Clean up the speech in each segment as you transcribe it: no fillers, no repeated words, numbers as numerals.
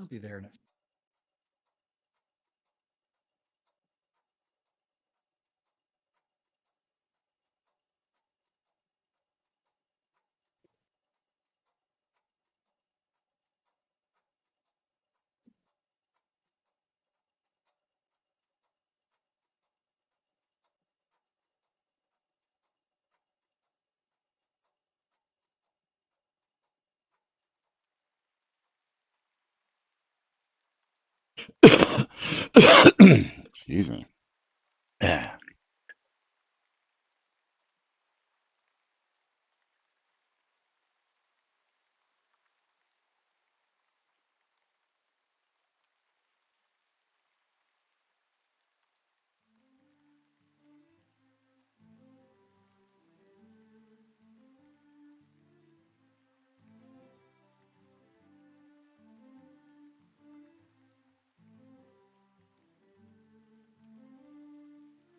I'll be there in a Excuse me. Yeah.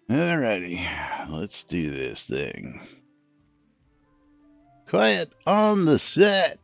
Alrighty, let's do this thing. Quiet on the set.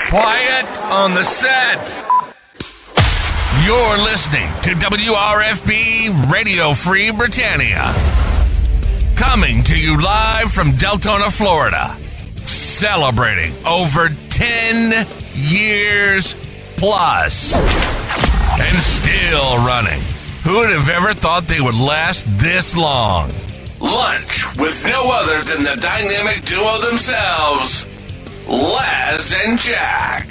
Quiet on the set. You're listening to WRFB Radio Free Britannia. Coming to you live from Deltona, Florida. Celebrating over 10 years plus. And still running. Who would have ever thought they would last this long? Lunch with no other than the dynamic duo themselves, Laz and Jack.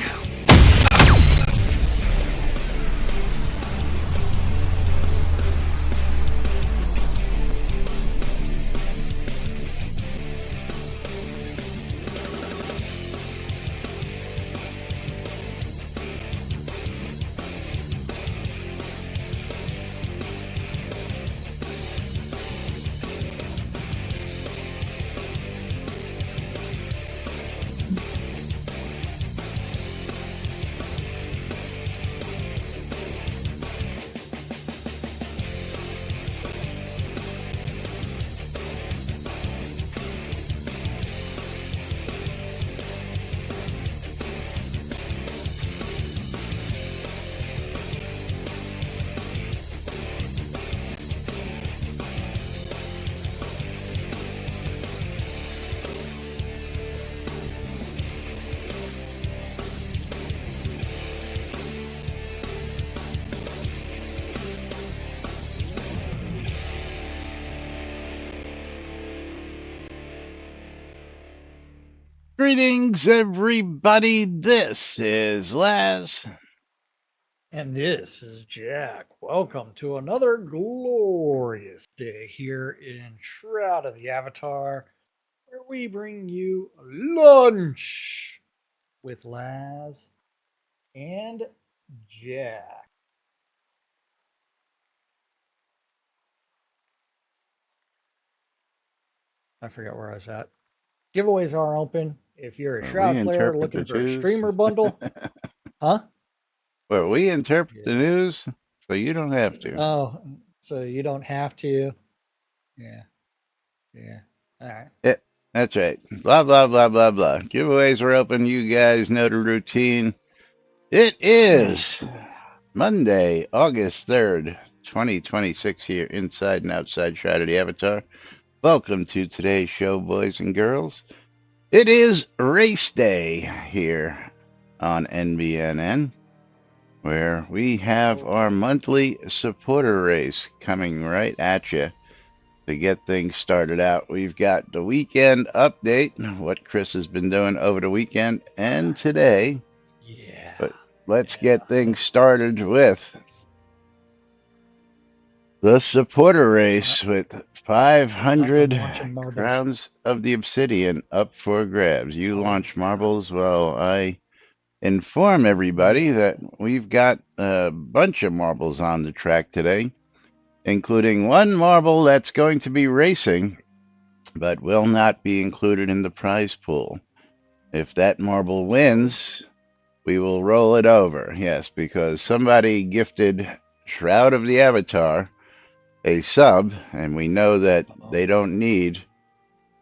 Greetings, everybody. This is Laz. And this is Jack. Welcome to another glorious day here in Shroud of the Avatar, where we bring you lunch with Laz and Jack. I forgot where I was at. Giveaways are open. If you're a Shroud player looking for a streamer bundle, huh? Well, we interpret the news, so you don't have to. Oh, so you don't have to. Yeah. Yeah. All right. Yeah, that's right. Blah, blah, blah, blah, blah. Giveaways are open. You guys know the routine. It is Monday, August 3rd, 2026 here inside and outside Shroud of the Avatar. Welcome to today's show, boys and girls. It is race day here on NBNN, where we have our monthly supporter race coming right at you. to get things started out. We've got the weekend update, what Chris has been doing over the weekend and today. Yeah. But let's get things started with the supporter race with 500 launching marbles. crowns of the Obsidian up for grabs. You launch marbles while I inform everybody that we've got a bunch of marbles on the track today, including one marble that's going to be racing, but will not be included in the prize pool. If that marble wins, we will roll it over. Yes, because somebody gifted Shroud of the Avatar a sub, and we know that they don't need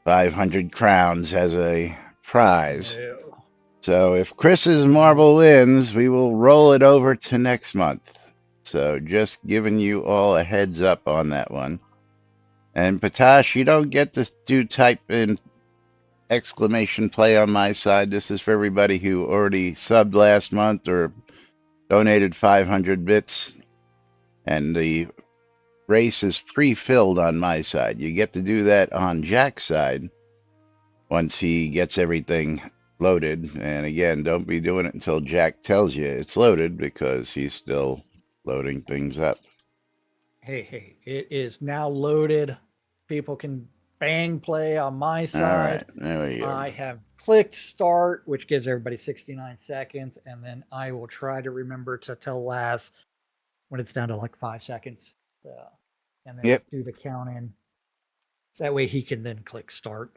500 crowns as a prize. No. So if Chris's marble wins, we will roll it over to next month. So just giving you all a heads up on that one. And Patash, you don't get to type in exclamation play on my side. This is for everybody who already subbed last month or donated 500 bits. And the race is pre-filled on my side. You get to do that on Jack's side once he gets everything loaded. And again, don't be doing it until Jack tells you it's loaded because he's still loading things up. Hey, it is now loaded. People can bang play on my side. All right, there we go. I have clicked start, which gives everybody 69 seconds, and then I will try to remember to tell Laz when it's down to like 5 seconds, and then do the count in. So that way he can then click start.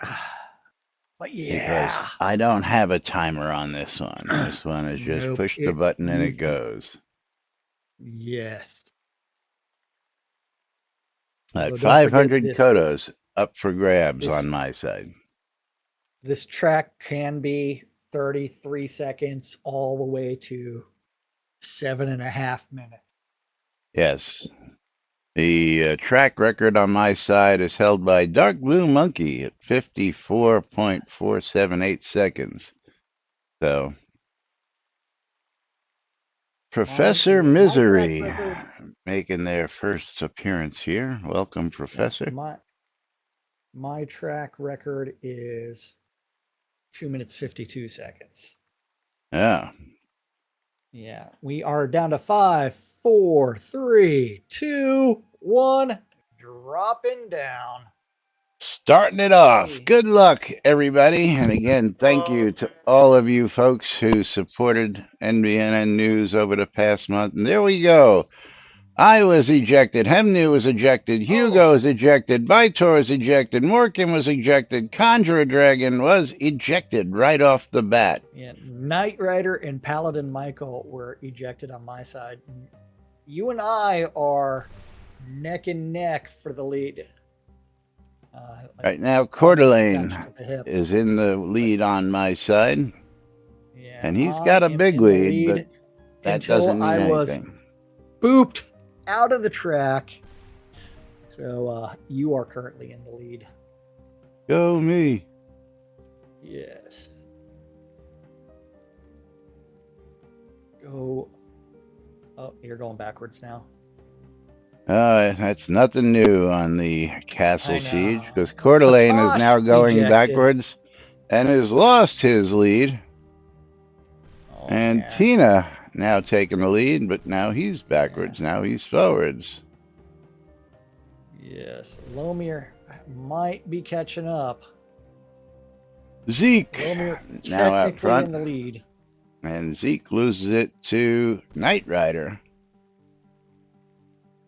But yeah, because I don't have a timer on this one. This one is just push the button and it goes. Yes. 500 Kodos up for grabs on my side. This track can be 33 seconds all the way to 7.5 minutes. Yes. The track record on my side is held by Dark Blue Monkey at 54.478 seconds. So, Professor Misery making their first appearance here. Welcome, Professor. My track record is 2 minutes 52 seconds. Yeah. Yeah, we are down to 5, 4, 3, 2, 1, dropping down. Starting it off. Good luck, everybody. And again, thank you to all of you folks who supported NBNN News over the past month. And there we go. I was ejected. Hemnu was ejected. Hugo was ejected. Vitor was ejected. Morkin was ejected. Conjurer Dragon was ejected right off the bat. Yeah, Knight Rider and Paladin Michael were ejected on my side. You and I are neck and neck for the lead. Right now, Coeur d'Alene is in the lead on my side. Yeah, and he's got a big lead, but that doesn't mean anything. Booped out of the track. So you are currently in the lead. Go me. Yes. Go. Oh, you're going backwards now. That's nothing new on the Castle Siege, because Coeur d'Alene is now going backwards and has lost his lead. And Tina now taking the lead, but now he's backwards. Now he's forwards. Yes, Lomir might be catching up. Zeke now out front in the lead. And Zeke loses it to Knight Rider.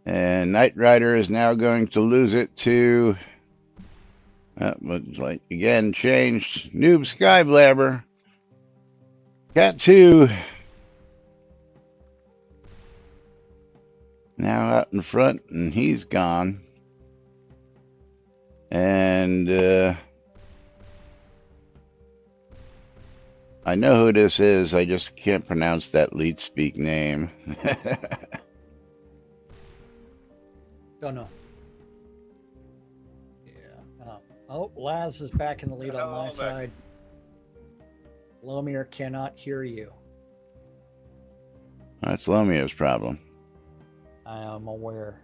And Knight Rider is now going to lose it to, like again, changed, Noob Skyblabber. Cat 2 now out in front, and he's gone. And I know who this is. I just can't pronounce that lead speak name. Don't know. Yeah. Oh, Laz is back in the lead on my side. Lomir cannot hear you. That's Lomir's problem. I am aware.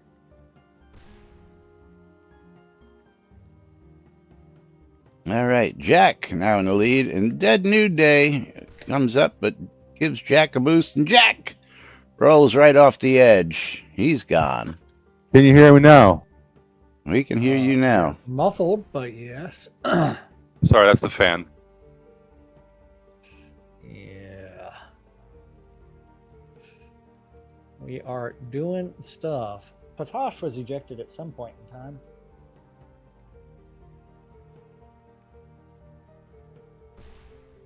All right, Jack now in the lead, and Dead New Day comes up, but gives Jack a boost, and Jack rolls right off the edge. He's gone. Can you hear me now? We can hear you now. Muffled, but yes. Sorry, that's the fan. Yeah. We are doing stuff. Patosh was ejected at some point in time.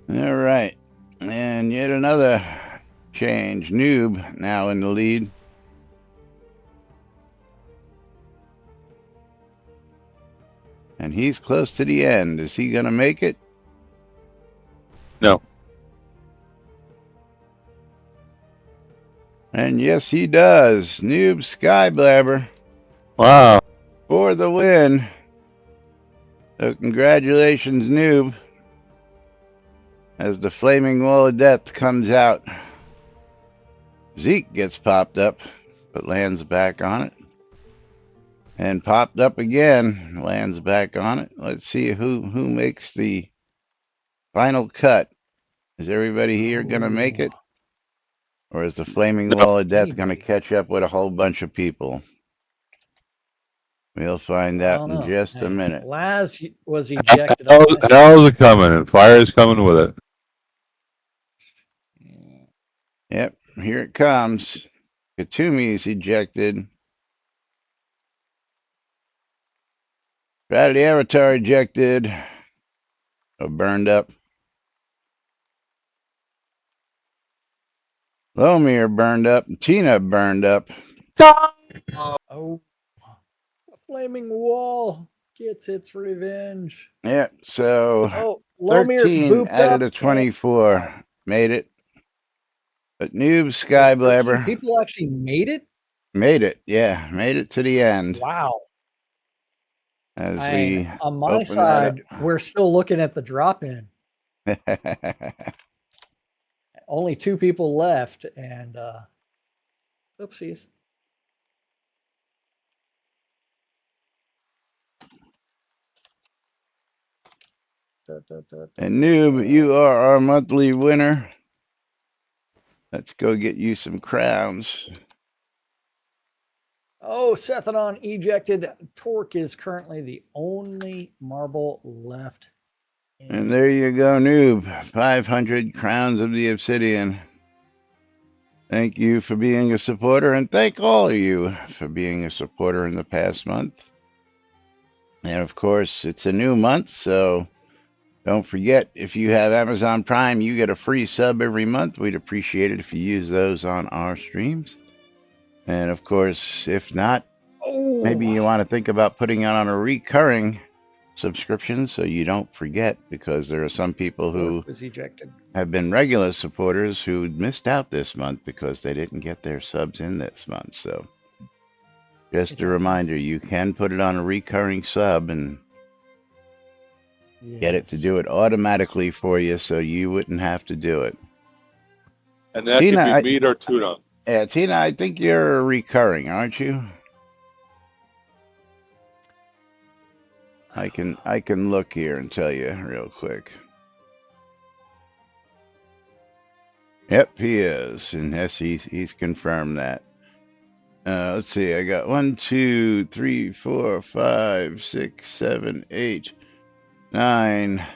All right, and yet another change. Noob now in the lead. And he's close to the end. Is he going to make it? No. And yes, he does. Noob Skyblabber Wow. for the win. So congratulations, Noob. As the flaming wall of death comes out, Zeke gets popped up, but lands back on it. And popped up again, lands back on it. Let's see who makes the final cut. Is everybody here going to make it? Or is the flaming wall of death going to catch up with a whole bunch of people? We'll find out in just a minute. Laz was ejected. Hell's coming, and fire is coming with it. Yep, here it comes. Katumi is ejected. Shroud the Avatar ejected. Or burned up. Lomir burned up. Tina burned up. Oh, the flaming wall gets its revenge. Yep, so Lomir 13 out of the 24 made it. But Noob Skyblabber. People actually made it? Made it, yeah. Made it to the end. Wow. As we on my side, we're still looking at the drop-in. Only 2 people left, and oopsies. And Noob, you are our monthly winner. Let's go get you some crowns. Oh, Sethanon ejected. Torque is currently the only marble left. And there you go, Noob. 500 crowns of the obsidian. Thank you for being a supporter, and thank all of you for being a supporter in the past month. And of course, it's a new month, so don't forget, if you have Amazon Prime, you get a free sub every month. We'd appreciate it if you use those on our streams. And of course, if not, maybe you want to think about putting it on a recurring subscription so you don't forget, because there are some people who have been regular supporters who missed out this month because they didn't get their subs in this month. So just a reminder, you can put it on a recurring sub and get it to do it automatically for you so you wouldn't have to do it. And that Tina, could be meat or tuna. Yeah, Tina, I think you're recurring, aren't you? I can look here and tell you real quick. Yep, he is, and yes, he's confirmed that. Let's see, I got 1, 2, 3, 4, 5, 6, 7, 8, 9,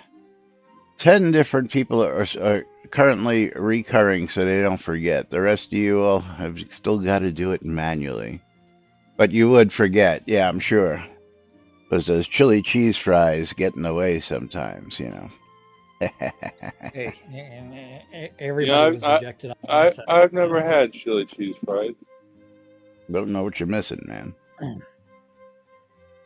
10 different people are currently recurring, so they don't forget. The rest of you all have still got to do it manually, but you would forget, yeah, I'm sure. Because those chili cheese fries get in the way sometimes, you know. Hey, everybody was ejected. I've never had chili cheese fries. Don't know what you're missing, man.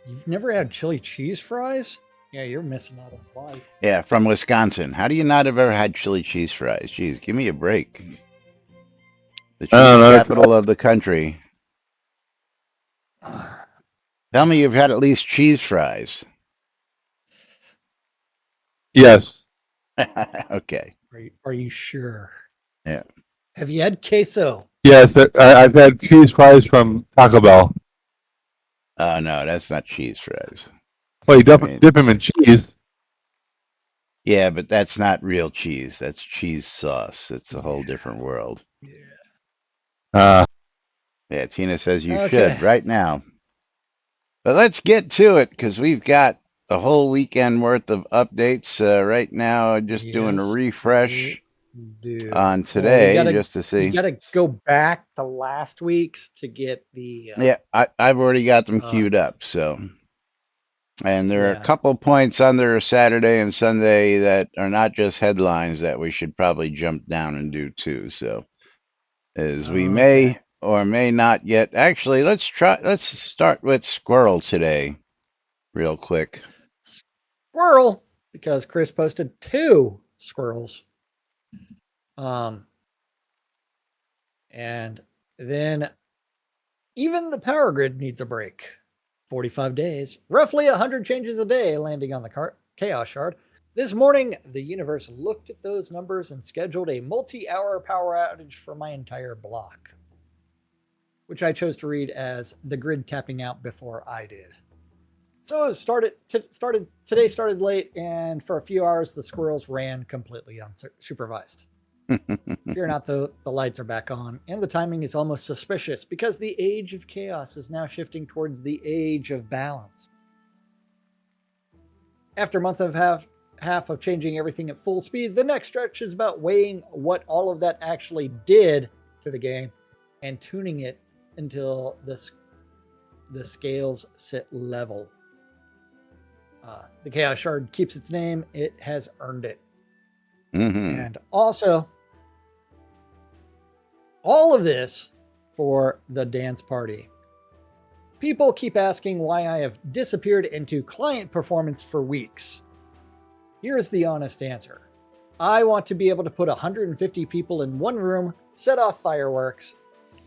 You've never had chili cheese fries? Yeah, you're missing out on life. Yeah, from Wisconsin. How do you not have ever had chili cheese fries? Jeez, give me a break. The cheese capital of the country. Tell me you've had at least cheese fries. Yes. Okay. Are you sure? Yeah. Have you had queso? Yes, I've had cheese fries from Taco Bell. Oh, no, that's not cheese fries. Well, you dip them in cheese. Yeah, but that's not real cheese. That's cheese sauce. It's a whole Yeah. different world. Uh, Yeah, Tina says you Okay. should right now. But let's get to it because we've got the whole weekend worth of updates right now. Just doing a Yes, we refresh do. on Well, we today gotta just to we see. gotta go back to last week's to get the Yeah, I've already got them uh queued up. So, and there are a yeah. couple points under Saturday and Sunday that are not just headlines that we should probably jump down and do too. So, as we Okay. may or may not yet. Actually, let's start with Squirrel today, real quick. Squirrel, because Chris posted 2 squirrels. Um and then even the power grid needs a break. 45 days, roughly 100 changes a day landing on the chaos shard. This morning, the universe looked at those numbers and scheduled a multi-hour power outage for my entire block, which I chose to read as the grid tapping out before I did. So it today started late, and for a few hours the squirrels ran completely unsupervised. Fear not, though, the lights are back on, and the timing is almost suspicious because the age of chaos is now shifting towards the age of balance. After a month and half of changing everything at full speed, the next stretch is about weighing what all of that actually did to the game and tuning it until the scales sit level. The Chaos Shard keeps its name. It has earned it. And also, all of this for the dance party. People keep asking why I have disappeared into client performance for weeks. Here's the honest answer. I want to be able to put 150 people in one room, set off fireworks,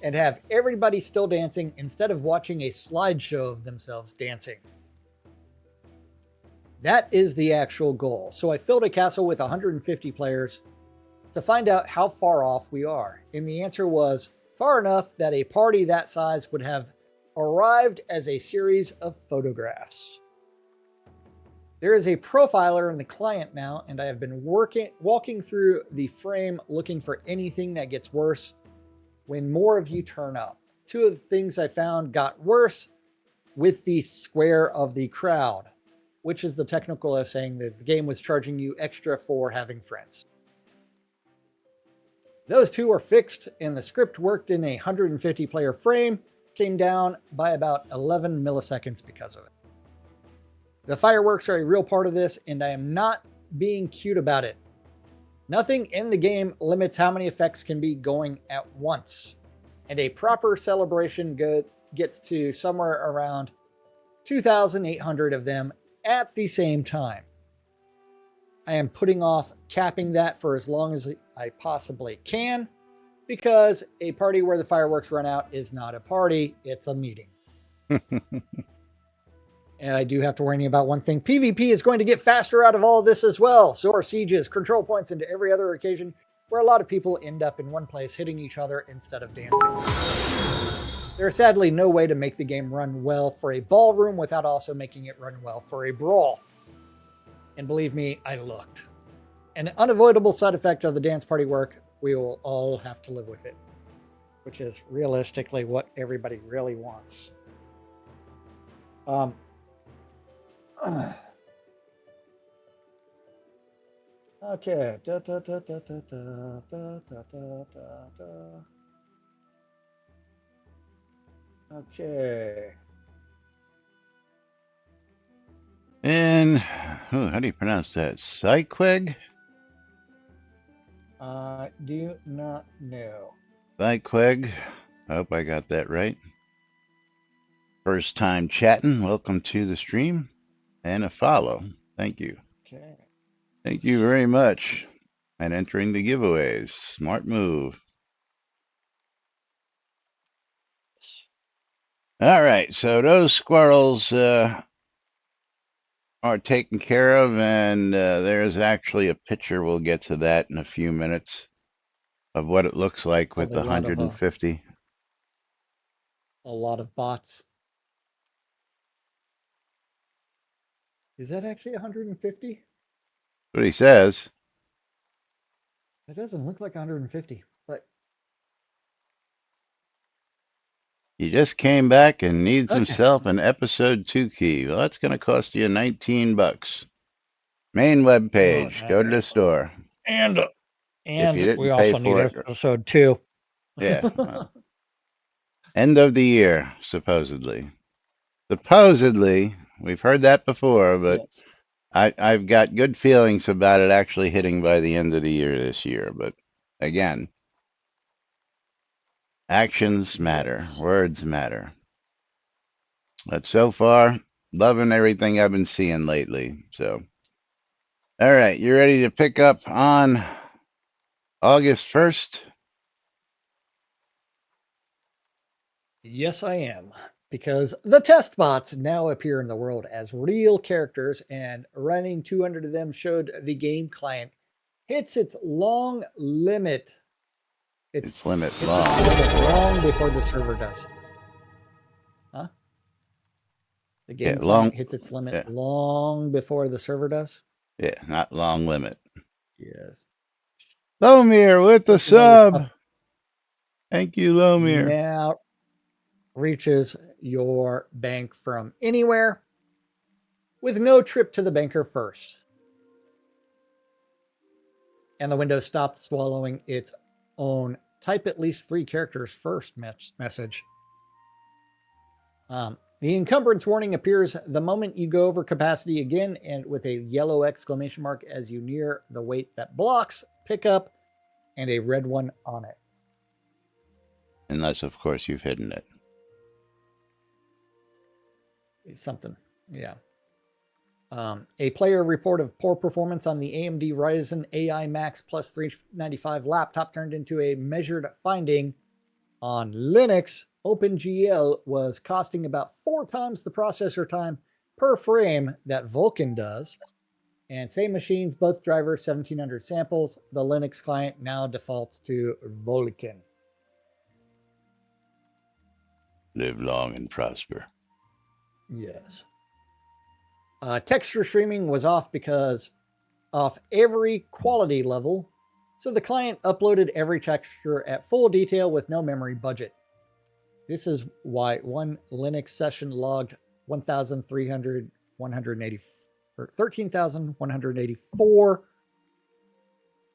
and have everybody still dancing instead of watching a slideshow of themselves dancing. That is the actual goal. So I filled a castle with 150 players to find out how far off we are. And the answer was far enough that a party that size would have arrived as a series of photographs. There is a profiler in the client now, and I have been walking through the frame looking for anything that gets worse when more of you turn up. 2 of the things I found got worse with the square of the crowd, which is the technical way of saying that the game was charging you extra for having friends. Those 2 were fixed, and the script worked in a 150 player frame, came down by about 11 milliseconds because of it. The fireworks are a real part of this, and I am not being cute about it. Nothing in the game limits how many effects can be going at once, and a proper celebration gets to somewhere around 2,800 of them at the same time. I am putting off capping that for as long as I possibly can, because a party where the fireworks run out is not a party, it's a meeting. And I do have to warn you about one thing. PvP is going to get faster out of all of this as well. So are sieges, control points, into every other occasion where a lot of people end up in one place hitting each other instead of dancing. There is sadly no way to make the game run well for a ballroom without also making it run well for a brawl. And believe me, I looked. An unavoidable side effect of the dance party work, we will all have to live with it, which is realistically what everybody really wants. Okay. Okay. And how do you pronounce that? Syqueg? Do not know. Syqueg. I hope I got that right. First time chatting. Welcome to the stream and a follow. Thank you. Okay. Thank you very much. And entering the giveaways. Smart move. All right. So those squirrels are taken care of, and there's actually a picture. We'll get to that in a few minutes of what it looks like with Of the 150. A lot of bots. Is that actually 150? What he says. It doesn't look like 150, but He just came back and needs okay. himself an episode 2 key. Well, that's going to cost you $19. Main web page. Go to the store. And If you we didn't pay also need for it, episode 2. yeah. Well, end of the year, supposedly. Supposedly, we've heard that before, but Yes. I've got good feelings about it actually hitting by the end of the year this year. But again, actions matter, Yes. words matter. But so far, loving everything I've been seeing lately. So, all right, you ready to pick up on August 1st? Yes, I am. Because the test bots now appear in the world as real characters, and running 200 of them showed the game client hits its long limit. It's limit Hits long. its limit long before the server does. Huh? The game Yeah, client long. hits its limit Yeah, long before the server does. yeah, not long limit. Yes. Lomir with the Especially when your stuff sub. Thank you, Lomir. now reaches your bank from anywhere with no trip to the banker first. And the window stopped swallowing its own type at least 3 characters first message. The encumbrance warning appears the moment you go over capacity again, and with a yellow exclamation mark as you near the weight that blocks pickup and a red one on it. Unless, of course, you've hidden it. It's something. Yeah. A player report of poor performance on the AMD Ryzen AI Max Plus 395 laptop turned into a measured finding on Linux. OpenGL was costing about 4 times the processor time per frame that Vulkan does. And same machines, both drivers, 1700 samples. The Linux client now defaults to Vulkan. Live long and prosper. Yes. Texture streaming was off because off every quality level, so the client uploaded every texture at full detail with no memory budget. This is why one Linux session logged 13,184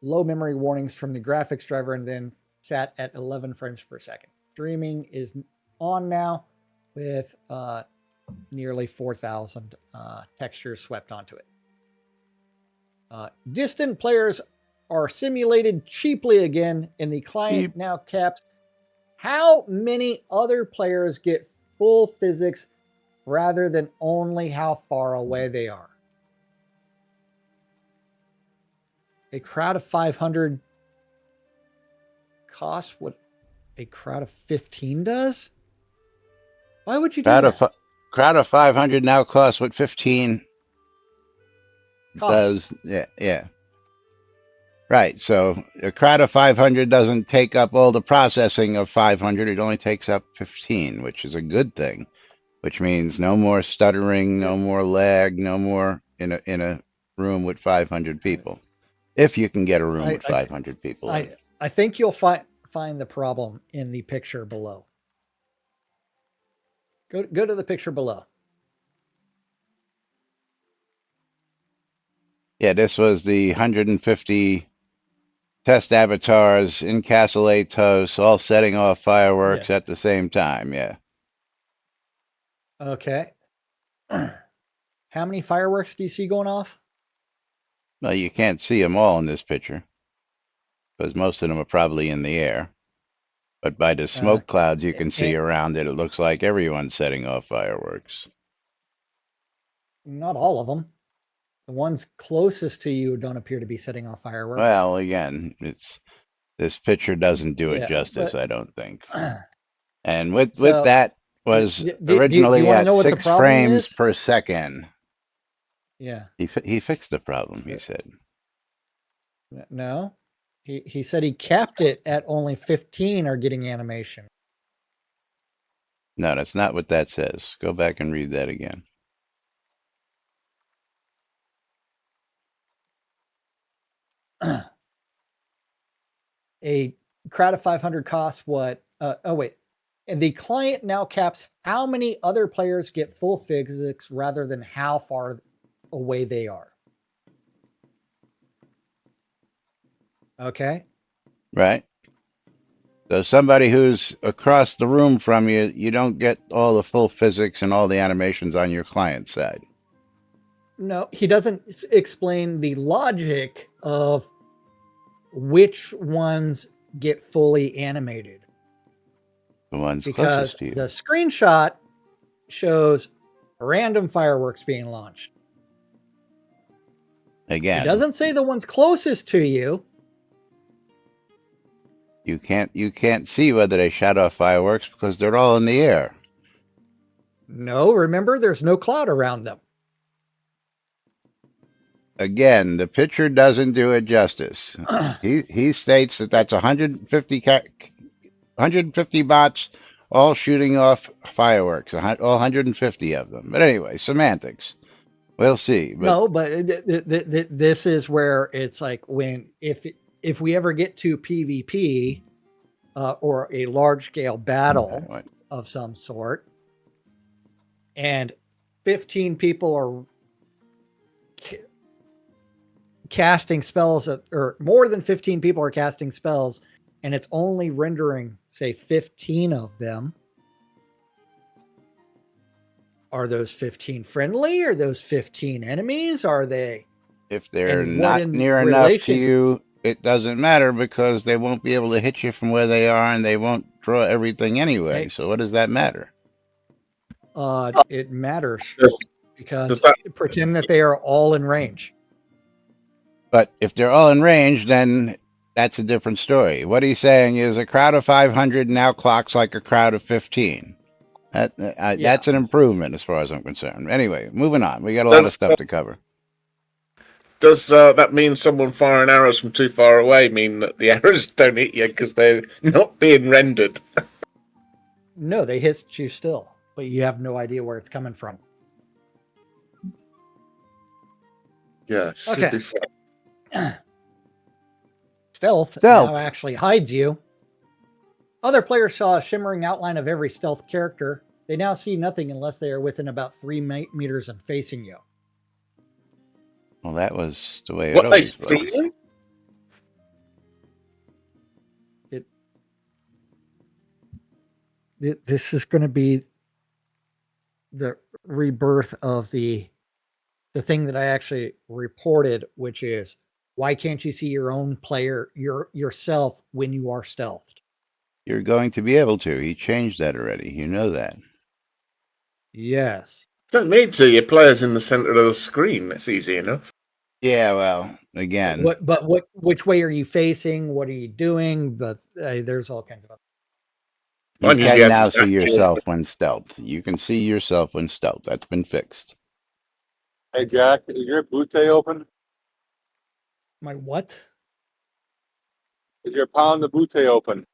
low memory warnings from the graphics driver and then sat at 11 frames per second. Streaming is on now with nearly 4,000 textures swept onto it. Distant players are simulated cheaply again, and the client now caps how many other players get full physics rather than only how far away they are. A crowd of 500 costs what a crowd of 15 does? Why would you do that? Crowd of 500 now costs what 15 Costs. does. Yeah. Right. So a crowd of 500 doesn't take up all the processing of 500. It only takes up 15, which is a good thing, which means no more stuttering, no more lag, no more in a room with 500 people. If you can get a room with 500 people in. I think you'll find the problem in the picture below. Go to the picture below. Yeah, this was the 150 test avatars in Castle Atos, all setting off fireworks at the same time. Yeah. Okay. How many fireworks do you see going off? Well, you can't see them all in this picture because most of them are probably in the air. But by the smoke clouds you can see around it, it looks like everyone's setting off fireworks. Not all of them. The ones closest to you don't appear to be setting off fireworks. Well, again, this picture doesn't do it justice, I don't think. And with that was originally at 6 frames per second. Yeah. He fixed the problem, he said. No. He said he capped it at only 15 are getting animation. No, that's not what that says. Go back and read that again. a crowd of 500 costs what? And the client now caps how many other players get full physics rather than how far away they are. Okay. Right. So somebody who's across the room from you, you don't get all the full physics and all the animations on your client side. No, he doesn't explain the logic of which ones get fully animated. The ones Because closest to you. the screenshot shows random fireworks being launched. Again, It doesn't say the ones closest to you. you can't see whether they shot off fireworks because they're all in the air. No, remember, there's no cloud around them. Again, the picture doesn't do it justice. He states that that's 150 bots all shooting off fireworks, all 150 of them. But anyway, semantics. We'll see. But No, but this is where it's like if we ever get to PvP or a large scale battle of some sort, and 15 people are casting spells, or more than 15 people are casting spells, and it's only rendering, say, 15 of them. Are those 15 friendly? Are those 15 enemies? Are they? If they're not near enough to you, it doesn't matter because they won't be able to hit you from where they are and they won't draw everything anyway. So what does that matter? It matters because that pretend that they are all in range. But if they're all in range, then that's a different story. What he's saying is a crowd of 500 now clocks like a crowd of 15. That's an improvement as far as I'm concerned. Anyway, moving on. We got a lot of stuff to cover. Does that mean someone firing arrows from too far away mean that the arrows don't hit you because they're not being rendered? No, they hit you still, but you have no idea where it's coming from. Yes. Okay. Stealth now actually hides you. Other players saw a shimmering outline of every stealth character. They now see nothing unless they are within about 3 meters and facing you. Well, that was the way it always was. This is going to be the rebirth of the thing that I actually reported, which is, why can't you see your own player, yourself, when you are stealthed? You're going to be able to. He changed that already. You know that. Yes. Don't need to. Your player's in the center of the screen. That's easy enough. Yeah, well, again. Which way are you facing? What are you doing? But there's all kinds of other. You can now see yourself when stealth. You can see yourself when stealth. That's been fixed. Hey, Jack, is your Butte open? My what? Is your Pound the Butte open?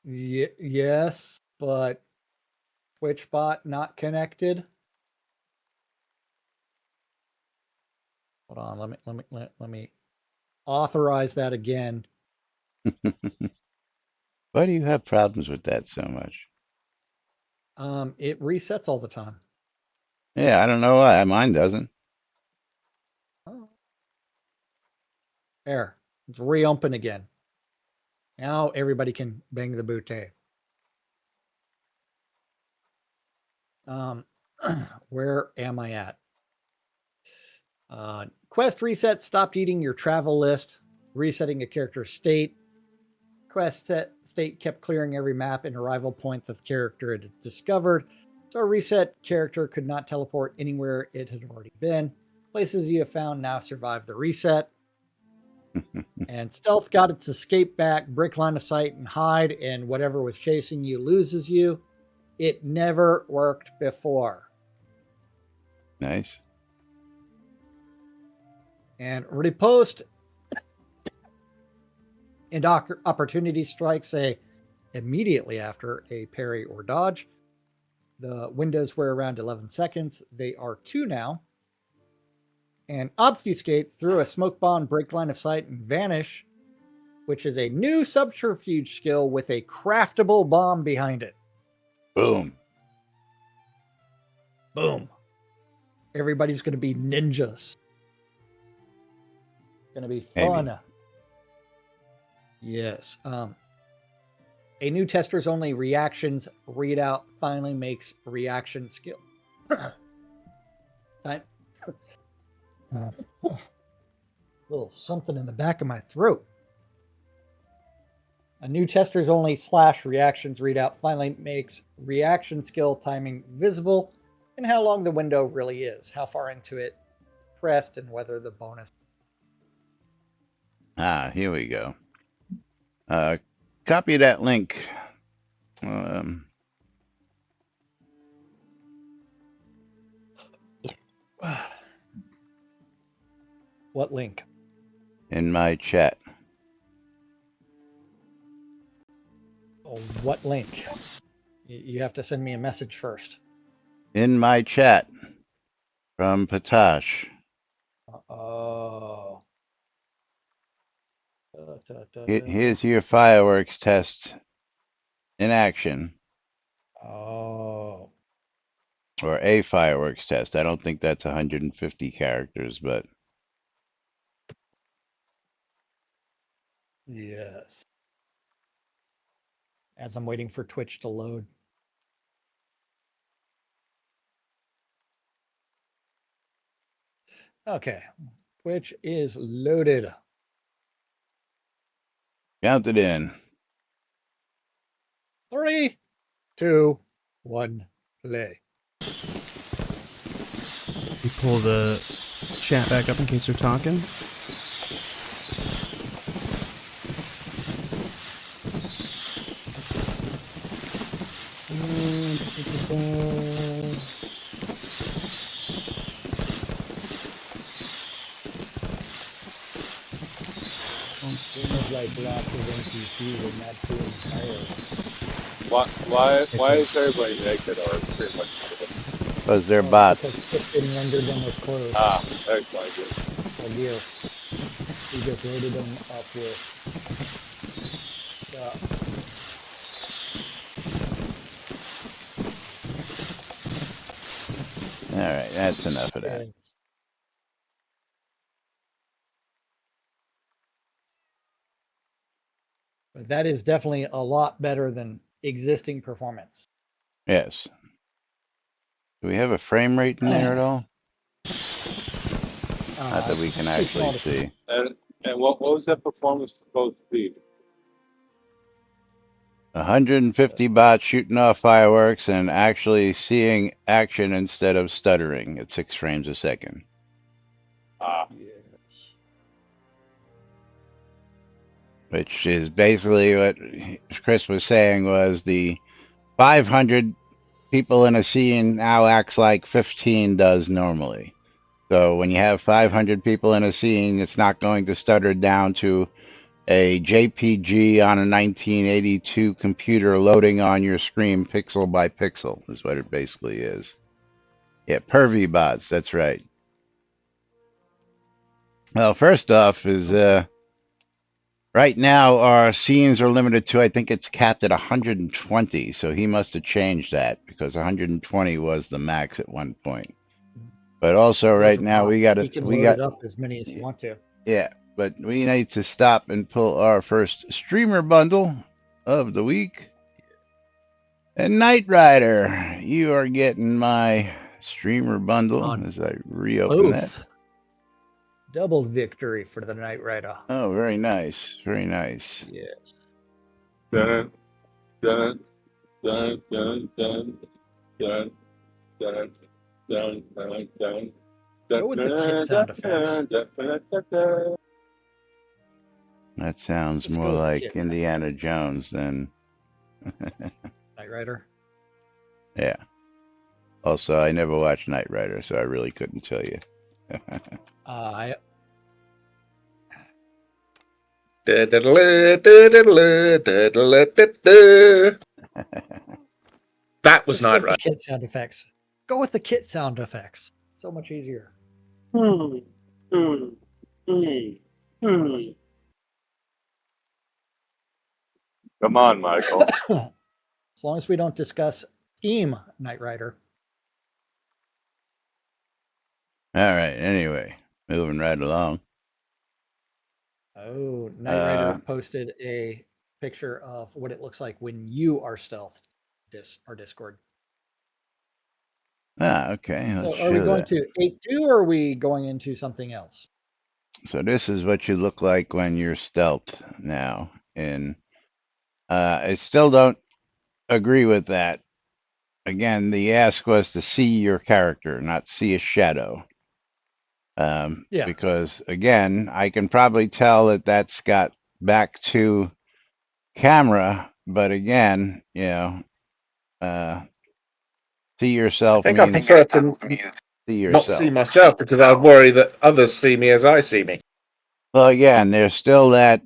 Yes, but TwitchBot not connected. Hold on, let me authorize that again. Why do you have problems with that so much? It resets all the time. Yeah, I don't know why. Mine doesn't. Oh. There. It's reopen again. Now everybody can bang the Butte. Where am I at? Quest reset stopped eating your travel list, resetting a character's state. Quest state kept clearing every map and arrival point that the character had discovered, so a reset character could not teleport anywhere it had already been. Places you have found now survive the reset. And stealth got its escape back, brick line of sight, and hide, and whatever was chasing you loses you. It never worked before. Nice. And riposte and opportunity strikes say immediately after a parry or dodge. The windows were around 11 seconds. They are 2 now. and obfuscate through a smoke bomb, break line of sight, and vanish, which is a new subterfuge skill with a craftable bomb behind it. Boom. Boom. Everybody's going to be ninjas. Going to be fun. Maybe. Yes. A new testers only reactions readout finally makes reaction skill. Time. Little something in the back of my throat. A new testers only / reactions readout finally makes reaction skill timing visible and how long the window really is, how far into it pressed, and whether the bonus. Here we go. Copy that link. What link? In my chat. Oh, what link? You have to send me a message first. In my chat from Patash. Oh. Here's your fireworks test in action. Oh. Or a fireworks test. I don't think that's 150 characters, but Yes. As I'm waiting for Twitch to load. Okay. Twitch is loaded. count it in. 3, 2, 1, play. You pull the chat back up in case you're talking. Like glasses NPC were not too tired. Why is everybody naked or pretty much naked? Because they're bots. Because it's getting rendered in with clothes. That's my good. Or gear. We just loaded them up with All right, that's enough of that. But that is definitely a lot better than existing performance. Yes. Do we have a frame rate in there at all? Not that we can actually see. And what was that performance supposed to be? 150 bots shooting off fireworks and actually seeing action instead of stuttering at 6 frames a second. Yes. Which is basically what Chris was saying was the 500 people in a scene now acts like 15 does normally. So when you have 500 people in a scene, it's not going to stutter down to a JPG on a 1982 computer loading on your screen pixel by pixel is what it basically is. Yeah, pervy bots, that's right. Well, first off is right now our scenes are limited to, I think it's capped at 120, so he must have changed that because 120 was the max at one point. But also right now we got You can load it up as many as you want to. Yeah, but we need to stop and pull our first streamer bundle of the week. And Knight Rider, you are getting my streamer bundle as I reopen that. Double victory for the Knight Rider. Oh, very nice. Very nice. Yes. Dun, dun, dun, dun, dun, dun, dun, dun, dun, dun. Go with the kid sound effects. That sounds Just more go with the like kid Indiana Jones than Knight Rider. Yeah. Also, I never watched Knight Rider, so I really couldn't tell you. That was Knight Rider. Kit sound effects. Go with the kit sound effects. So much easier. Come on, Michael. As long as we don't discuss Team Knight Rider. All right. Anyway, moving right along. Oh, Knight Rider posted a picture of what it looks like when you are stealthed. Our Discord. Okay. Let's So, are we show going that. to 8.2 or are we going into something else? So this is what you look like when you're stealth now. And I still don't agree with that. Again, the ask was to see your character, not see a shadow. Yeah. Because again, I can probably tell that that's got back to camera, but again, see I yourself think I means prefer to see not see yourself. myself because I worry that others see me as I see me. Well, again, there's still that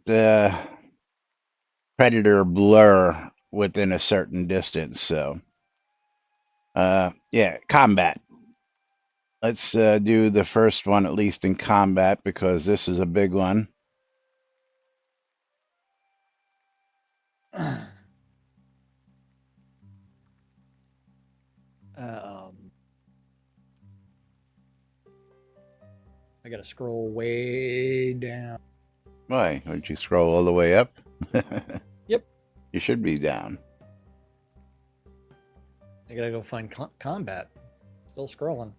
predator blur within a certain distance. So, yeah, combat. Let's do the first one, at least in combat, because this is a big one. I got to scroll way down. Why? Would you scroll all the way up? Yep. You should be down. I got to go find combat. Still scrolling.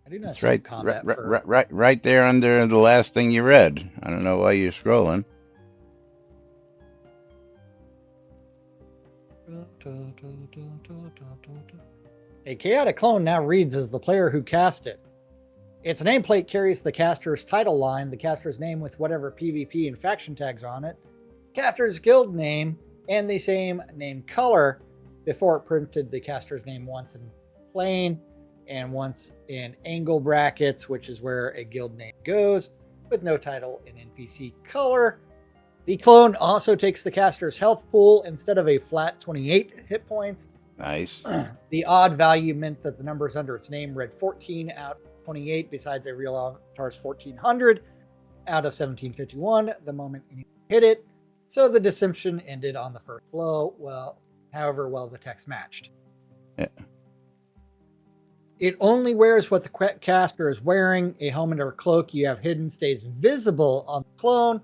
I do not It's see right, combat right there under the last thing you read. I don't know why you're scrolling. A chaotic clone now reads as the player who cast it. Its nameplate carries the caster's title line, the caster's name with whatever PvP and faction tags on it, caster's guild name, and the same name color. Before it printed the caster's name once in plain and once in angle brackets, which is where a guild name goes, with no title in NPC color. The clone also takes the caster's health pool instead of a flat 28 hit points. Nice. The odd value meant that the numbers under its name read 14 out of 28, besides a real avatar's 1400 out of 1751 the moment anyone hit it. So the deception ended on the first blow. However well the text matched. Yeah. It only wears what the caster is wearing. A helmet or cloak you have hidden stays visible on the clone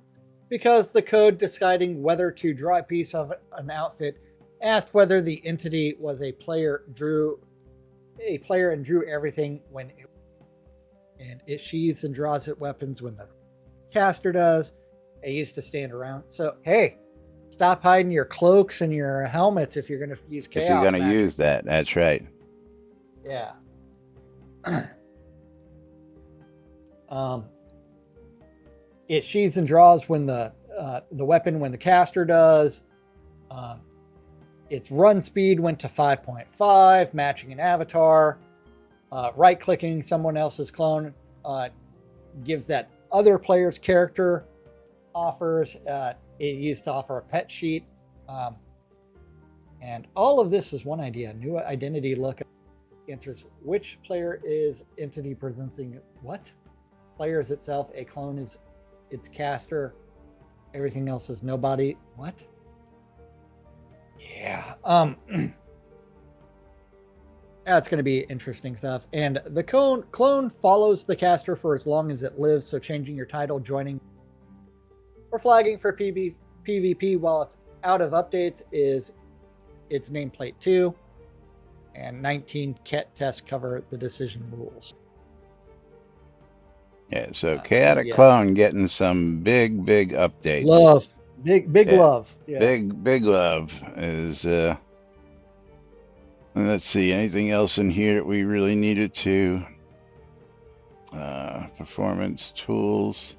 because the code deciding whether to draw a piece of an outfit asked whether the entity was a player and drew everything when it sheathes and draws its weapons when the caster does. It used to stand around. So hey, stop hiding your cloaks and your helmets if you're going to use chaos. If you're going to magic. use that, that's right. Yeah. It sheathes and draws when the weapon when the caster does. Its run speed went to 5.5, matching an avatar. Right-clicking someone else's clone gives that other player's character offers. It used to offer a pet sheet. And all of this is one idea. New identity look answers which player is entity presenting what? Player is itself. A clone is its caster. Everything else is nobody. What? Yeah. That's going to be interesting stuff. And the clone follows the caster for as long as it lives. So changing your title, joining, or flagging for PvP while it's out of updates is its nameplate 2. And 19 ket tests cover the decision rules. Yeah, so Chaotic Clone getting some big updates. Love. Big love. Yeah. Big love is let's see, anything else in here that we really needed to performance tools,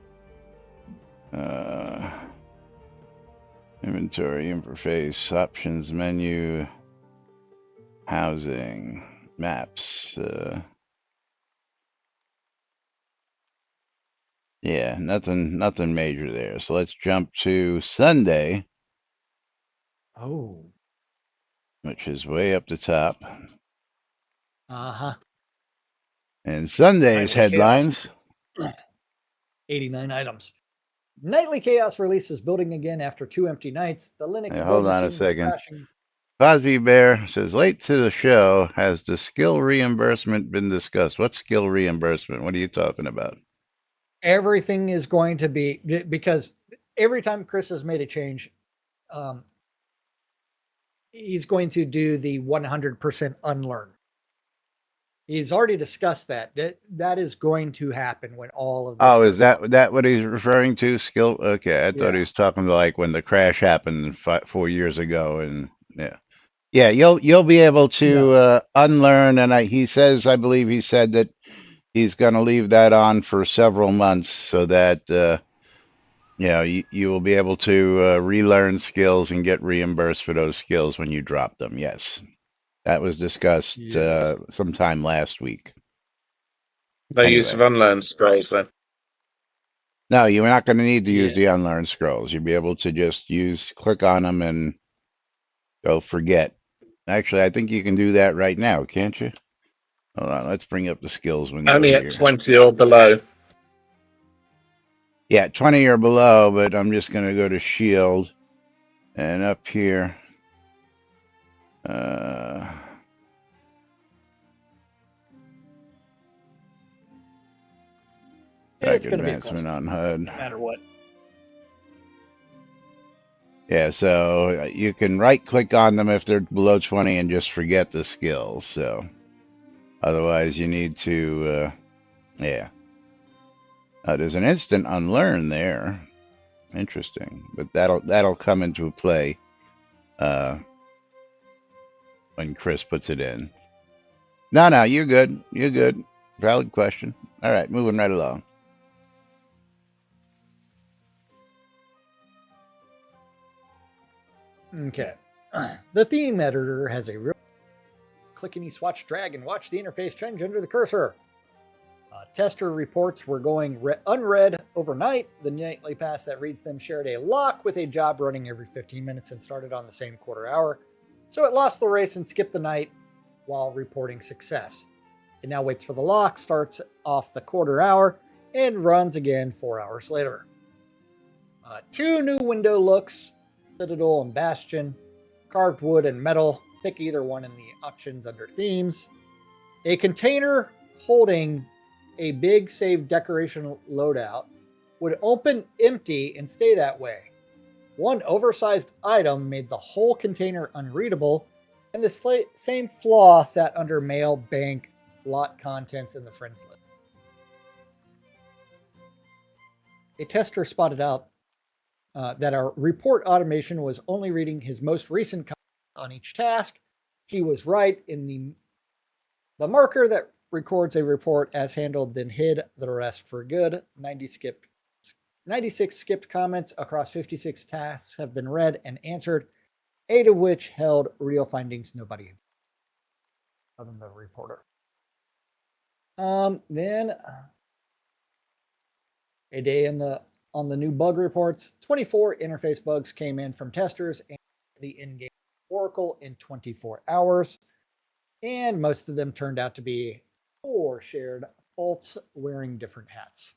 inventory interface, options menu, housing, maps, yeah, nothing major there. So let's jump to Sunday. Oh. Which is way up the top. Uh-huh. And Sunday's headlines. 89 items. Nightly Chaos releases building again after 2 empty nights. The Linux Hey, build hold on a machine was second. crashing. Cosby Bear says, late to the show. Has the skill reimbursement been discussed? What skill reimbursement? What are you talking about? Everything is going to be, because every time Chris has made a change, he's going to do the 100% unlearn. He's already discussed that. That is going to happen when all of this. Oh, is goes up. that what he's referring to? Skill? Okay, I thought Yeah. he was talking to like when the crash happened 4 years ago, and yeah. You'll be able to unlearn, and he says, I believe he said that he's going to leave that on for several months so that you will be able to relearn skills and get reimbursed for those skills when you drop them. Yes, that was discussed Yes. sometime last week. No use Anyway. of unlearned scrolls then. No, you're not going to need to use Yeah. the unlearn scrolls. You'll be able to just click on them and go forget. Actually, I think you can do that right now, can't you? Hold on, let's bring up the skills window Only at here. 20 or below. Yeah, 20 or below, but I'm just going to go to shield and up here. It's Track going to be a advancement cluster on HUD. no matter what. Yeah, so you can right click on them if they're below 20 and just forget the skills. So otherwise you need to, yeah. There's an instant unlearn there. Interesting, but that'll come into play when Chris puts it in. No, you're good. You're good. Valid question. All right, moving right along. Okay. The theme editor has a real click any swatch drag and watch the interface change under the cursor. Tester reports were going unread overnight. The nightly pass that reads them shared a lock with a job running every 15 minutes and started on the same quarter hour. So it lost the race and skipped the night while reporting success. It now waits for the lock, starts off the quarter hour, and runs again 4 hours later. 2 new window looks, Citadel and Bastion, carved wood and metal. Pick either one in the options under themes. A container holding a big save decoration loadout would open empty and stay that way. One oversized item made the whole container unreadable, and the same flaw sat under mail, bank, lot contents, and the friends list. A tester spotted out that our report automation was only reading his most recent comment on each task. He was right in the marker that records a report as handled, then hid the rest for good. 96 skipped comments across 56 tasks have been read and answered, 8 of which held real findings nobody other than the reporter. Then a day on the new bug reports, 24 interface bugs came in from testers and the in-game Oracle in 24 hours. And most of them turned out to be or shared faults wearing different hats.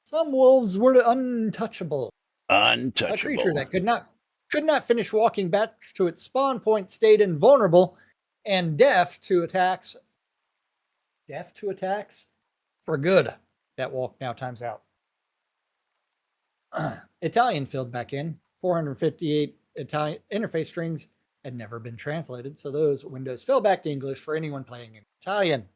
Some wolves were untouchable. Untouchable. A creature that could not finish walking back to its spawn point stayed invulnerable and deaf to attacks for good. That walk now times out. Italian filled back in. 458 Italian interface strings had never been translated, so those windows fill back to English for anyone playing in Italian.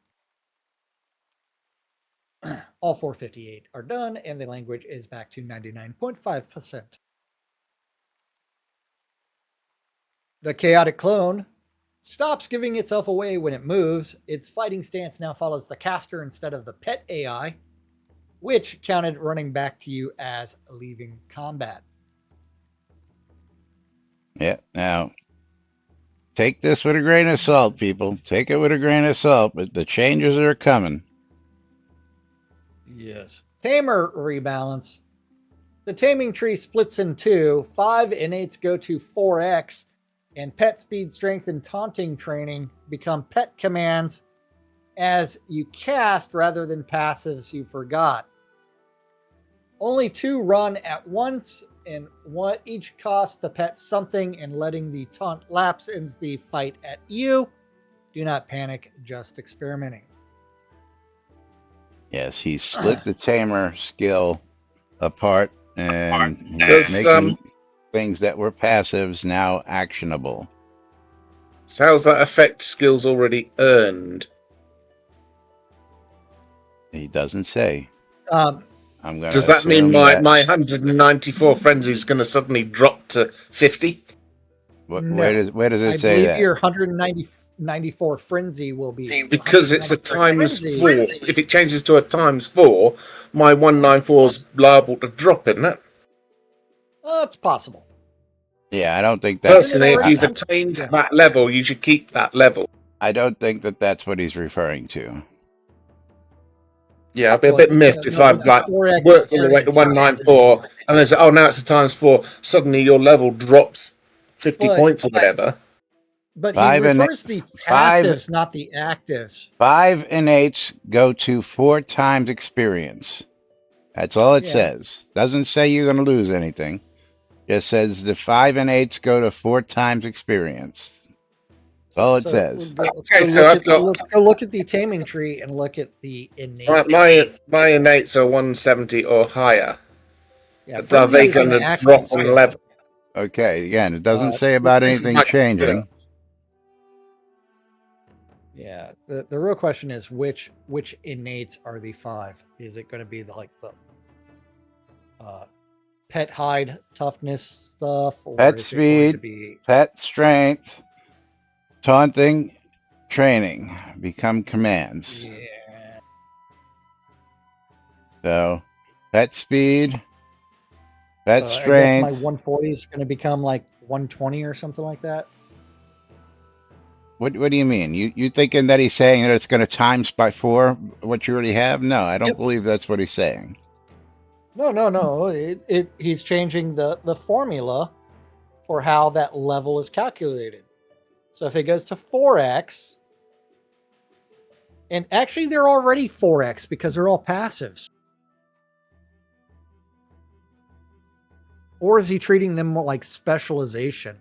All 458 are done, and the language is back to 99.5%. The chaotic clone stops giving itself away when it moves. Its fighting stance now follows the caster instead of the pet AI, which counted running back to you as leaving combat. Yeah, now take this with a grain of salt, people. Take it with a grain of salt, but the changes are coming. Yes. Tamer rebalance. The taming tree splits in 2. 5 innates go to 4x, and pet speed, strength, and taunting training become pet commands, as you cast rather than passives you forgot. Only 2 run at once, and what each costs the pet something, and letting the taunt lapse ends the fight at you. Do not panic, just experimenting. Yes, he split the tamer skill apart and he's Does making things that were passives now actionable. so how's that affect skills already earned? He doesn't say. Um, I'm going to Does that mean assume my that. 194 frenzy is going to suddenly drop to 50? Where no. does it I say believe that? your 194 frenzy will be Because it's a 194 times frenzy. 4. If it changes to a times 4, my 194 is liable to drop, isn't it? It's possible. Yeah, I don't think that's. Personally, if you've I, attained that level, you should keep that level. I don't think that that's what he's referring to. Yeah, I'd be a bit miffed if I've like worked all the way to 194 and they say, "Oh, now it's a times 4." Suddenly, your level drops 50 points or whatever. But he 5 and refers the 5 passives, not the actives. 5 innates go to 4 times experience. That's all it says. Doesn't say you're going to lose anything. Just says the 5 innates go to 4 times experience. That's all it says. Let's go look at the taming tree and look at the innate. My innates are 170 or higher. Yeah, Are they going to drop on level? Okay, again, it doesn't say about anything changing. Yeah, the real question is which innates are the 5? Is it going to be the pet hide toughness stuff, or Pet is it going to speed, be pet strength, taunting, training become commands. Yeah. So, pet speed, pet So strength. I guess my 140 is going to become like 120 or something like that. What do you mean? You thinking that he's saying that it's going to times by 4 what you already have? No, I don't believe that's what he's saying. No. He's changing the formula for how that level is calculated. So if it goes to 4x, and actually they're already 4x because they're all passives. Or is he treating them more like specialization?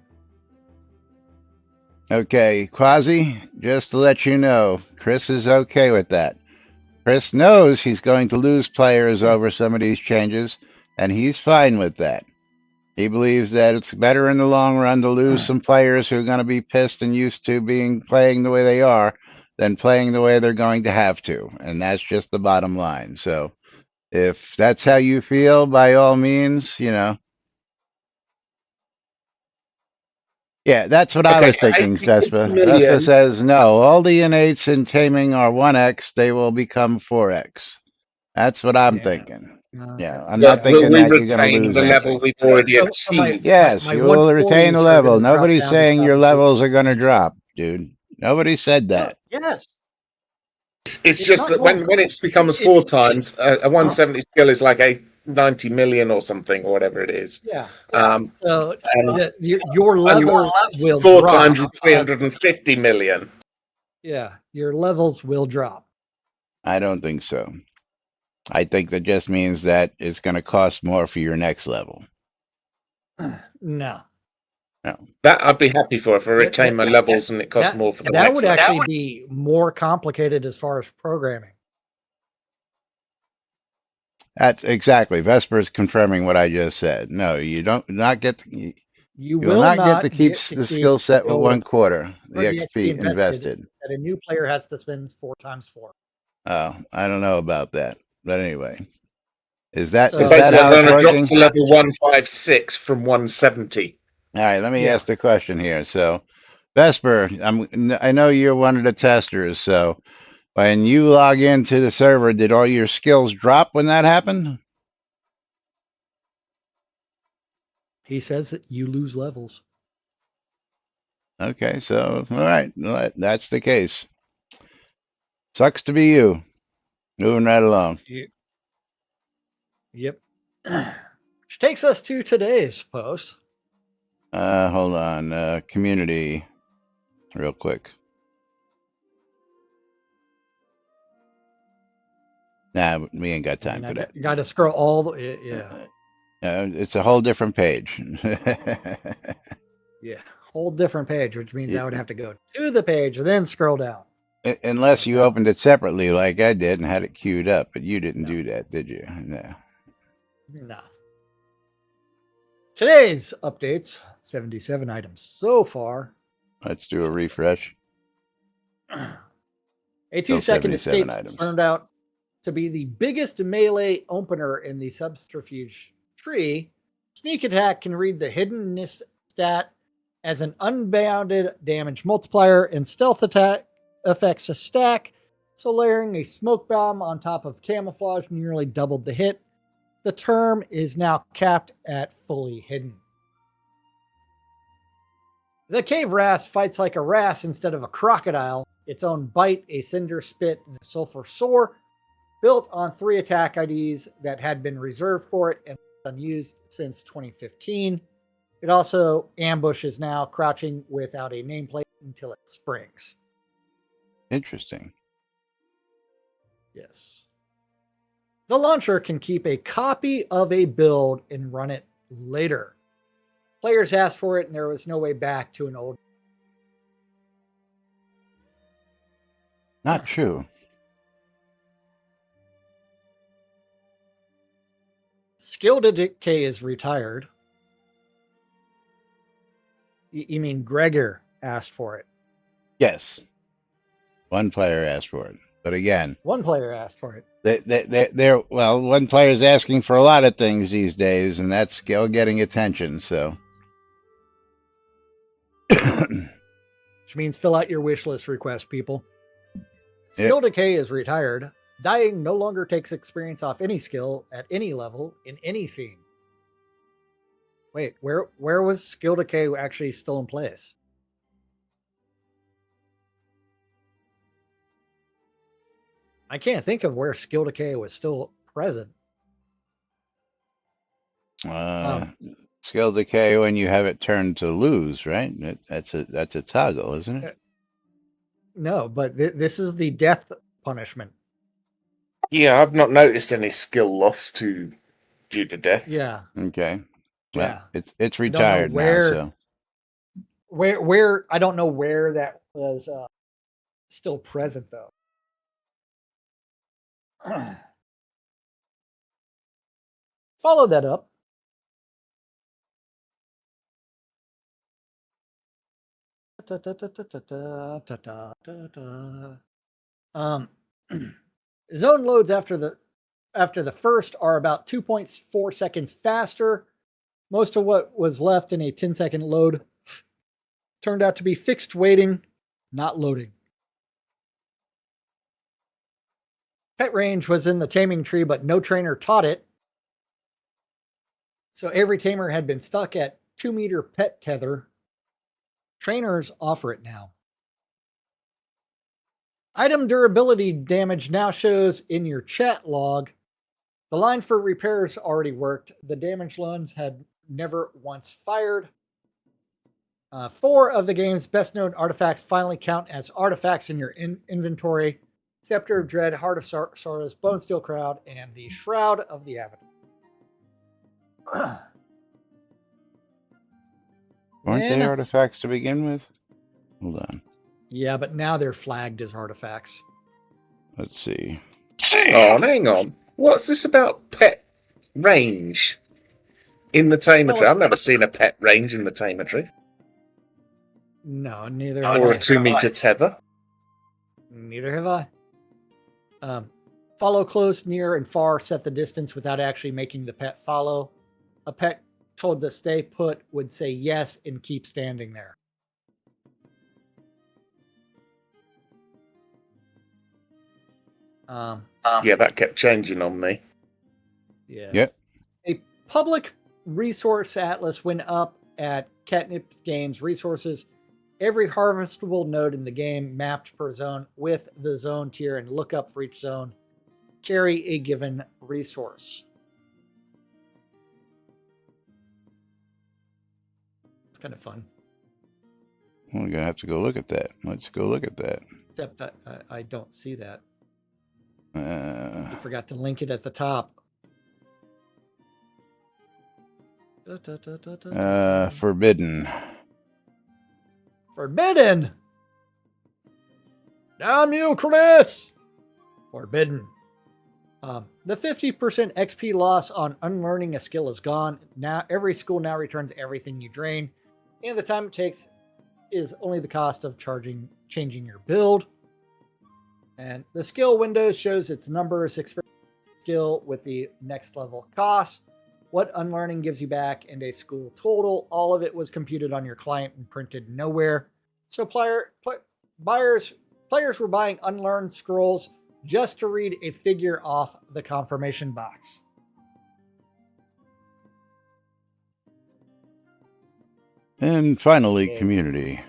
Okay, Quasi, just to let you know, Chris is okay with that. Chris knows he's going to lose players over some of these changes, and he's fine with that. He believes that it's better in the long run to lose some players who are going to be pissed and used to playing the way they are than playing the way they're going to have to. And that's just the bottom line. So if that's how you feel, by all means, Yeah, that's what I was thinking, Vespa. Vespa says, no, all the innates in taming are 1x, they will become 4x. That's what I'm thinking. Yeah, I'm not thinking that you're going to lose the level anything. we've already achieved. Yes, you will retain the level. Nobody's saying your levels are going to drop, dude. Nobody said that. Yes. It's just that when it becomes 4 times, a 170 skill is like a 90 million or something, or whatever it is. Yeah. So your level will 4 drop times is 350 million. Yeah, your levels will drop. I don't think so. I think that just means that it's going to cost more for your next level. No. That I'd be happy for if I retain my levels and it costs more for the next level. That would actually level. be more complicated as far as programming. That's exactly. Vesper is confirming what I just said. No, you don't not get to, you will not get to keep the skill set with 1 quarter, the XP invested. That a new player has to spend 4 times 4. Oh, I don't know about that. But anyway. Is that So is that how I'm it's going to drop working? to level 156 from 170. All right, let me ask the question here. So, Vesper, I know you're one of the testers. So, when you log into the server, did all your skills drop when that happened? He says that you lose levels. Okay, so all right, that's the case. Sucks to be you. Moving right along. Yep. Which takes us to today's post. Hold on. Community, real quick. Nah, we ain't got I time mean, for that. you got to scroll all the yeah. It's a whole different page. Yeah, whole different page, which means I would have to go to the page and then scroll down. Unless you No. opened it separately like I did and had it queued up, but you didn't No. do that, did you? No. No. Today's updates, 77 items so far. Let's do a refresh. A Still 2-second 77 escape items. turned out to be the biggest melee opener in the subterfuge tree. Sneak attack can read the hiddenness stat as an unbounded damage multiplier, and stealth attack affects a stack. So layering a smoke bomb on top of camouflage nearly doubled the hit. The term is now capped at fully hidden. The cave wrasse fights like a wrasse instead of a crocodile. Its own bite, a cinder spit, and a sulfur soar, built on 3 attack IDs that had been reserved for it and unused since 2015. It also ambushes now, crouching without a nameplate until it springs. Interesting. Yes. The launcher can keep a copy of a build and run it later. Players asked for it, and there was no way back to an old. Not true. Skill Decay is retired. You mean Gregor asked for it? Yes. One player asked for it. But again, One player asked for it. Well, one player's asking for a lot of things these days, and that's skill getting attention, so. Which means fill out your wish list request, people. Skill Decay is retired. Dying no longer takes experience off any skill at any level in any scene. Wait, where was Skill Decay actually still in place? I can't think of where Skill Decay was still present. Skill decay when you have it turned to lose, right? That's a toggle, isn't it? No, but this is the death punishment. Yeah, I've not noticed any skill loss due to death. Yeah. Okay. Yeah. Well, it's retired now, so. Where I don't know where that was still present though. Follow that up. Zone loads after the first are about 2.4 seconds faster. Most of what was left in a 10-second load turned out to be fixed waiting, not loading. Pet range was in the taming tree, but no trainer taught it. So every tamer had been stuck at 2-meter pet tether. Trainers offer it now. Item durability damage now shows in your chat log. The line for repairs already worked. The damage loans had never once fired. 4 of the game's best known artifacts finally count as artifacts in your inventory. Scepter of Dread, Heart of Sorrows, Bone Steel Crowd, and the Shroud of the Avenue. Weren't they artifacts to begin with? Hold on. Yeah, but now they're flagged as artifacts. Let's see. Hang on. What's this about pet range in the tamer tree? I've never seen a pet range in the tamer tree. No, neither Or a 2-meter tether. Neither have I. Follow close, near, and far set the distance without actually making the pet follow. A pet told to stay put would say yes and keep standing there. Yeah, that kept changing on me. Yes. Yep. A public resource atlas went up at Catnip Games Resources. Every harvestable node in the game mapped per zone with the zone tier and lookup for each zone carry a given resource. It's kind of fun. We're going to have to go look at that. Let's go look at that. Except I don't see that. You forgot to link it at the top. Forbidden. Forbidden. Damn you, Chris. Forbidden. The 50% XP loss on unlearning a skill is gone. Now every school now returns everything you drain, and the time it takes is only the cost of changing your build. And the skill window shows its numbers, experience skill with the next level cost, what unlearning gives you back, and a school total. All of it was computed on your client and printed nowhere. So players were buying unlearned scrolls just to read a figure off the confirmation box. And finally, community.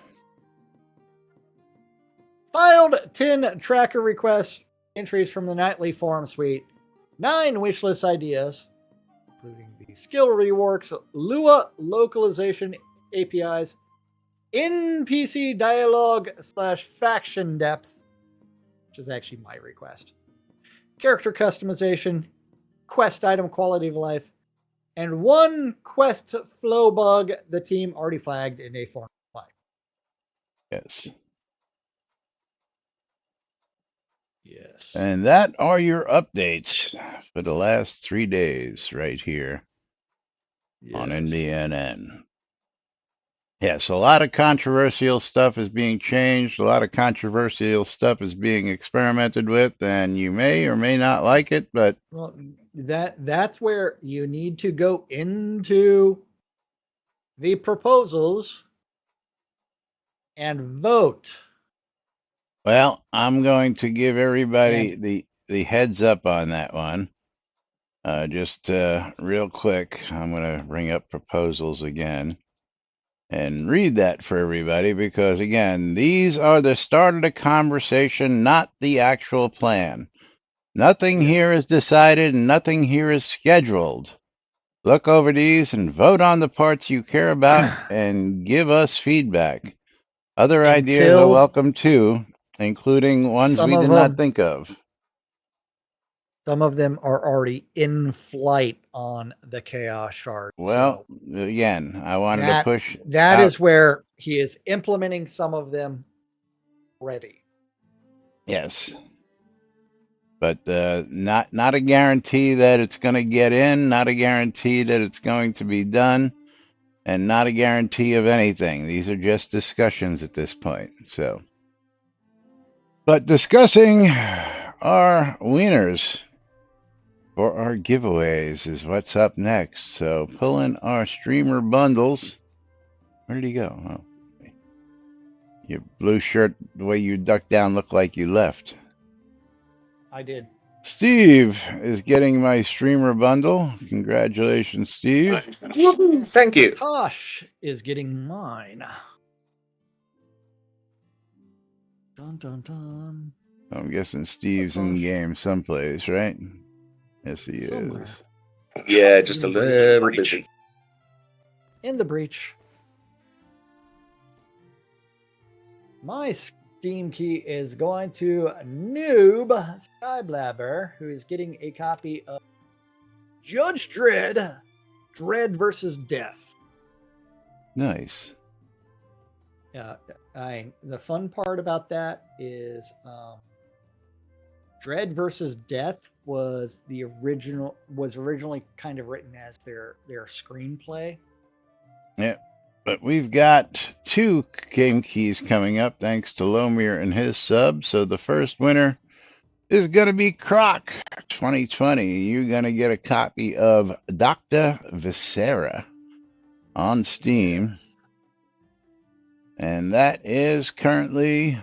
Filed 10 tracker requests, entries from the nightly forum suite, 9 wishlist ideas, including the skill reworks, Lua localization APIs, NPC dialogue / faction depth, which is actually my request, character customization, quest item quality of life, and 1 quest flow bug the team already flagged in a forum reply. Yes. Yes. And that are your updates for the last 3 days right here on NBNN. Yes, a lot of controversial stuff is being changed. A lot of controversial stuff is being experimented with, and you may or may not like it, but well, that's where you need to go into the proposals and vote. Well, I'm going to give everybody the heads up on that one. Just real quick, I'm going to bring up proposals again and read that for everybody because, again, these are the start of the conversation, not the actual plan. Nothing here is decided and nothing here is scheduled. Look over these and vote on the parts you care about and give us feedback. Other ideas are welcome too, including ones we did not think of. Some of them are already in flight on the Chaos Shard. Well, again, I wanted to push. That is where he is implementing some of them already. Yes. But not a guarantee that it's going to get in, not a guarantee that it's going to be done, and not a guarantee of anything. These are just discussions at this point. So, but discussing our winners for our giveaways is what's up next. So pulling our streamer bundles. Where did he go? Oh, your blue shirt, the way you ducked down, looked like you left. I did. Steve is getting my streamer bundle. Congratulations, Steve. Thank you. Tosh is getting mine. Dun, dun, dun. I'm guessing Steve's in game someplace, right? Yes, he is. Yeah, just a little busy. In the breach. My Steam key is going to Noob Skyblabber, who is getting a copy of Judge Dredd, Dread versus Death. Nice. Yeah, the fun part about that is Dread versus Death was originally kind of written as their screenplay. Yeah. But we've got 2 game keys coming up thanks to Lomir and his sub. So the first winner is going to be Croc 2020. You're going to get a copy of Dr. Viscera on Steam. Yes. And that is currently,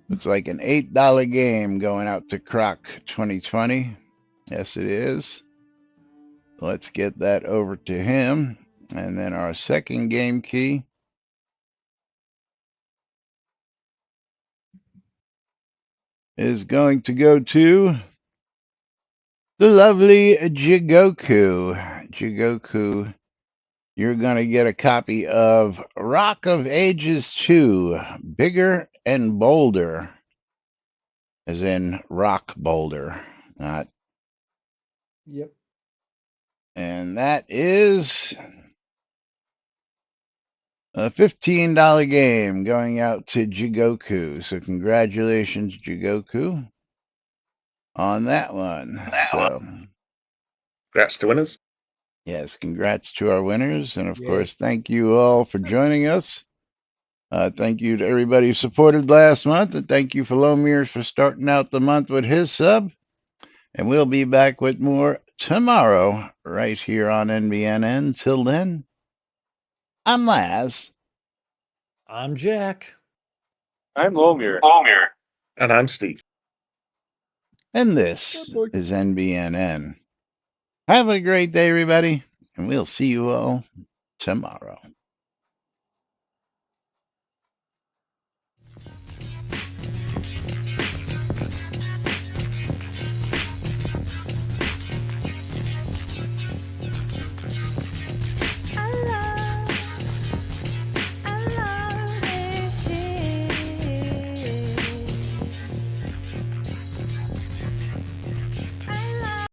looks like an $8 game going out to Croc 2020. Yes, it is. Let's get that over to him. And then our second game key is going to go to the lovely Jigoku. Jigoku, you're going to get a copy of Rock of Ages 2, Bigger and Bolder. as in rock boulder, not. Yep. And that is a $15 game going out to Jigoku. So congratulations, Jigoku, on that one. So Congrats to winners. yes, congrats to our winners. And of Yay. course, thank you all for joining us. Thank you to everybody who supported last month. And thank you for Lomiers for starting out the month with his sub. And we'll be back with more tomorrow right here on NBNN. Till then, I'm Laz. I'm Jack. I'm Lomir. And I'm Steve. And this is NBNN. Have a great day, everybody. And we'll see you all tomorrow.